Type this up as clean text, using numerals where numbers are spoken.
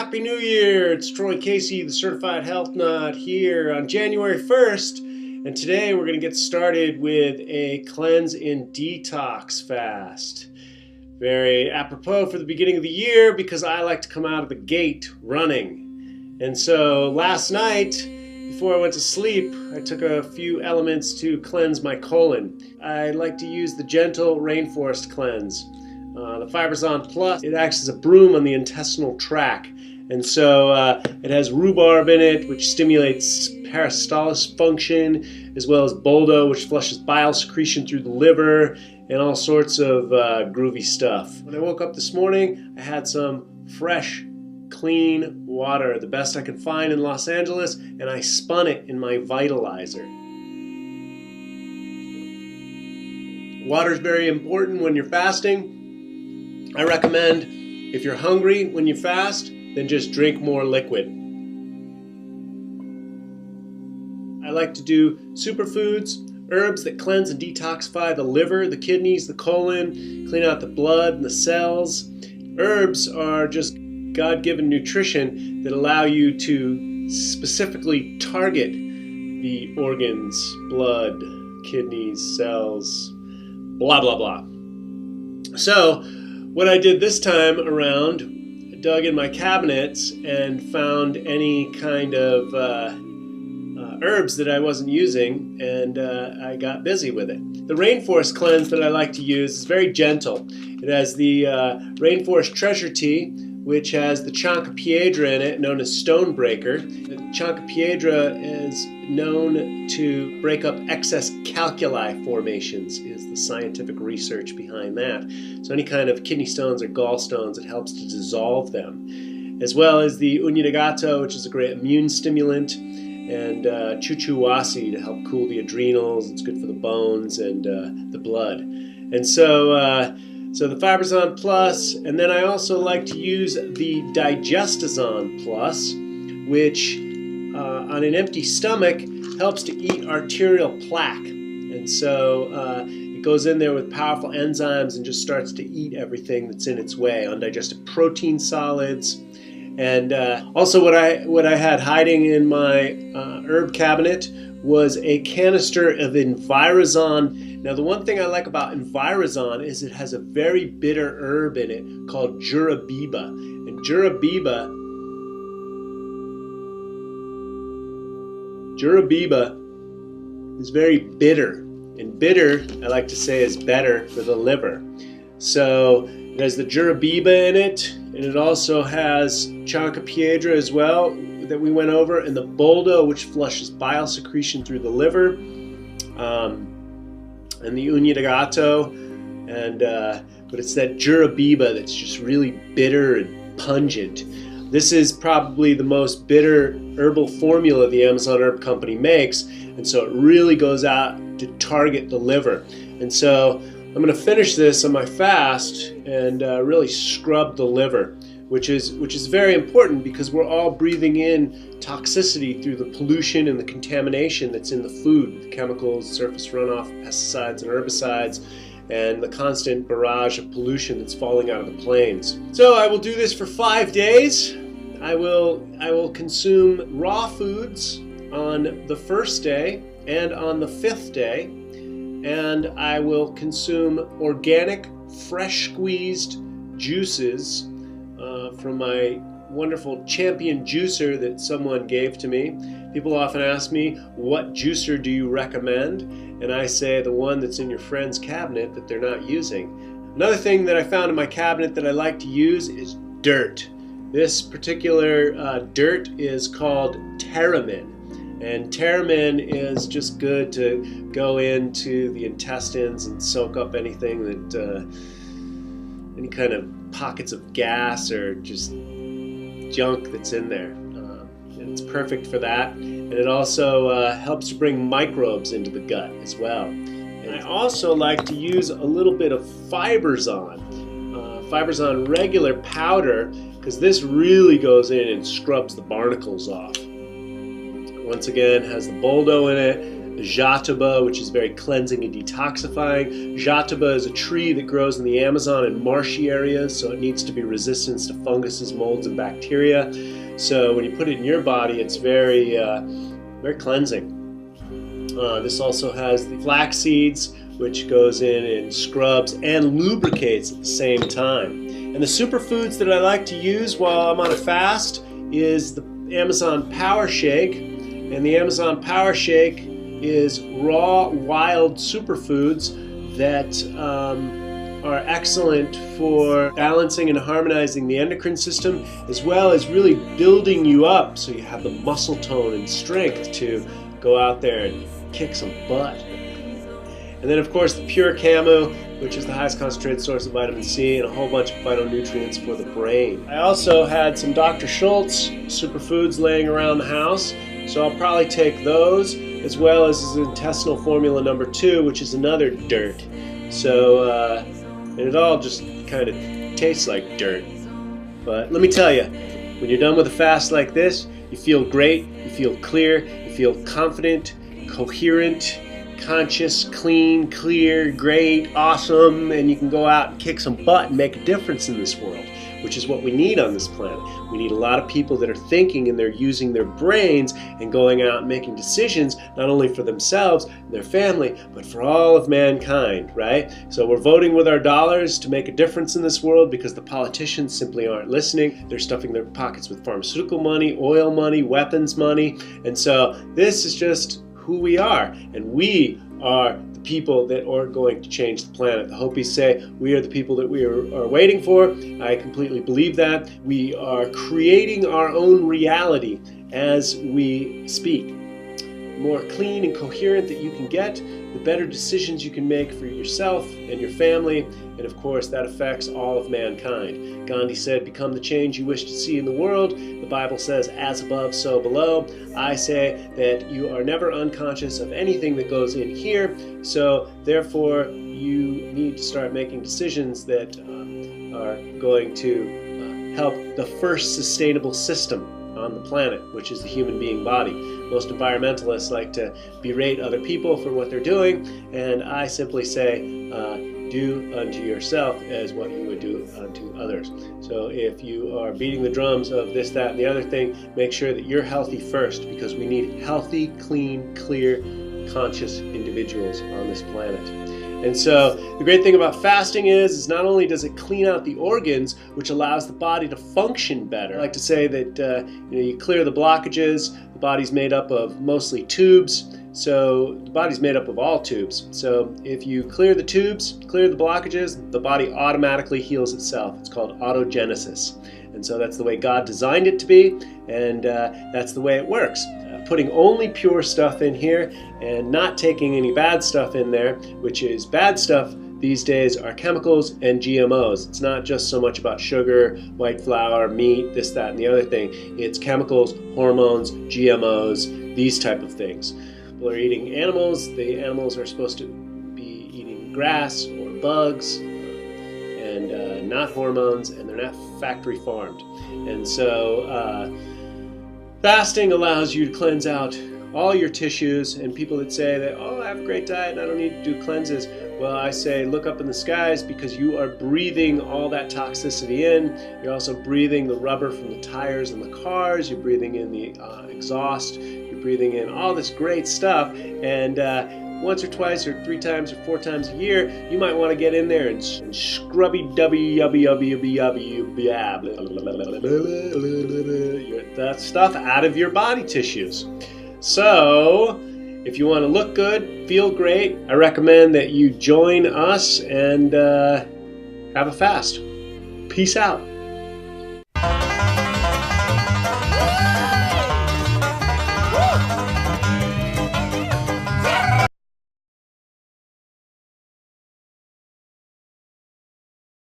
Happy New Year! It's Troy Casey, the Certified Health Nut, here on January 1st. And today we're going to get started with a cleanse and detox fast. Very apropos for the beginning of the year because I like to come out of the gate running. And so last night, before I went to sleep, I took a few elements to cleanse my colon. I like to use the gentle rainforest cleanse. The Fiberzon Plus, it acts as a broom on the intestinal tract. And so it has rhubarb in it, which stimulates peristalsis function, as well as boldo, which flushes bile secretion through the liver, and all sorts of groovy stuff. When I woke up this morning, I had some fresh, clean water, the best I could find in Los Angeles, and I spun it in my vitalizer. Water is very important when you're fasting. I recommend, if you're hungry when you fast, then just drink more liquid. I like to do superfoods, herbs that cleanse and detoxify the liver, the kidneys, the colon, clean out the blood and the cells. Herbs are just God-given nutrition that allow you to specifically target the organs, blood, kidneys, cells, blah, blah, blah. So, what I did this time around, dug in my cabinets and found any kind of herbs that I wasn't using, and I got busy with it. The rainforest cleanse that I like to use is very gentle. It has the rainforest treasure tea, which has the Chancapiedra in it, known as Stonebreaker. The Chancapiedra is known to break up excess calculi formations, is the scientific research behind that. So any kind of kidney stones or gallstones, it helps to dissolve them. As well as the uña de gato, which is a great immune stimulant, and chuchuwasi to help cool the adrenals. It's good for the bones and the blood. And so the Fiberzon Plus, and then I also like to use the Digestazon Plus, which on an empty stomach helps to eat arterial plaque. And so it goes in there with powerful enzymes and just starts to eat everything that's in its way, undigested protein solids. And also what I had hiding in my herb cabinet was a canister of Envirazon. Now the one thing I like about Envirazon is it has a very bitter herb in it called Jurabiba. And Jurabiba is very bitter. And bitter, I like to say, is better for the liver. So it has the Jurabiba in it, and it also has Chancapiedra as well that we went over, and the boldo, which flushes bile secretion through the liver, and the uña de gato, and but it's that Jurabiba that's just really bitter and pungent. This is probably the most bitter herbal formula the Amazon Herb Company makes, and so it really goes out to target the liver. And so I'm going to finish this on my fast and really scrub the liver, which is very important because we're all breathing in toxicity through the pollution and the contamination that's in the food, the chemicals, surface runoff, pesticides and herbicides, and the constant barrage of pollution that's falling out of the plains. So I will do this for 5 days. I will consume raw foods on the first day and on the 5th day, and I will consume organic, fresh squeezed juices from my wonderful Champion juicer that someone gave to me. People often ask me, what juicer do you recommend? And I say the one that's in your friend's cabinet that they're not using. Another thing that I found in my cabinet that I like to use is dirt. This particular dirt is called pteramine. And pteramine is just good to go into the intestines and soak up anything that, any kind of pockets of gas or just junk that's in there. And it's perfect for that. And it also helps to bring microbes into the gut as well. And I also like to use a little bit of Fiberzon, Fiberzon regular powder, because this really goes in and scrubs the barnacles off. Once again, has the boldo in it, jataba, which is very cleansing and detoxifying. Jataba is a tree that grows in the Amazon and marshy areas, so it needs to be resistant to funguses, molds, and bacteria. So when you put it in your body, it's very cleansing. This also has the flax seeds, which goes in scrubs and lubricates at the same time. And the superfoods that I like to use while I'm on a fast is the Amazon Power Shake. And the Amazon Power Shake is raw, wild superfoods that are excellent for balancing and harmonizing the endocrine system, as well as really building you up so you have the muscle tone and strength to go out there and kick some butt. And then of course the Pure Camu, which is the highest concentrated source of vitamin C and a whole bunch of phytonutrients for the brain. I also had some Dr. Schultz superfoods laying around the house, so I'll probably take those, as well as his intestinal formula number 2, which is another dirt. So, and it all just kind of tastes like dirt. But let me tell you, when you're done with a fast like this, you feel great, you feel clear, you feel confident, coherent, conscious, clean, clear, great, awesome, and you can go out and kick some butt and make a difference in this world, which is what we need on this planet. We need a lot of people that are thinking and they're using their brains and going out and making decisions, not only for themselves and their family, but for all of mankind, right? So we're voting with our dollars to make a difference in this world because the politicians simply aren't listening. They're stuffing their pockets with pharmaceutical money, oil money, weapons money, and so this is just who we are, and we are the people that are going to change the planet. The Hopis say we are the people that we are waiting for. I completely believe that. We are creating our own reality as we speak. The more clean and coherent that you can get, the better decisions you can make for yourself and your family, and of course that affects all of mankind. Gandhi said, become the change you wish to see in the world. The Bible says, as above, so below. I say that you are never unconscious of anything that goes in here, so therefore you need to start making decisions that are going to help the first sustainable system on the planet, which is the human being body. Most environmentalists like to berate other people for what they're doing, and I simply say, do unto yourself as what you would do unto others. So if you are beating the drums of this, that, and the other thing, make sure that you're healthy first, because we need healthy, clean, clear, conscious individuals on this planet. And so the great thing about fasting is not only does it clean out the organs, which allows the body to function better. I like to say that you clear the blockages. The body's made up of mostly tubes. So the body's made up of all tubes. So if you clear the tubes, clear the blockages, the body automatically heals itself. It's called autogenesis. And so that's the way God designed it to be, and that's the way it works. Putting only pure stuff in here and not taking any bad stuff in there, which is bad stuff these days are chemicals and GMOs. It's not just so much about sugar, white flour, meat, this, that, and the other thing. It's chemicals, hormones, GMOs, these type of things. People are eating animals. The animals are supposed to be eating grass or bugs and not hormones, and they're not factory farmed. And so fasting allows you to cleanse out all your tissues, and people that say that, oh, I have a great diet and I don't need to do cleanses. Well, I say look up in the skies, because you are breathing all that toxicity in. You're also breathing the rubber from the tires in the cars. You're breathing in the exhaust. You're breathing in all this great stuff. And once or twice or 3 times or 4 times a year, you might want to get in there and scrubby that stuff out of your body tissues. So if you want to look good, feel great, I recommend that you join us and have a fast. Peace out.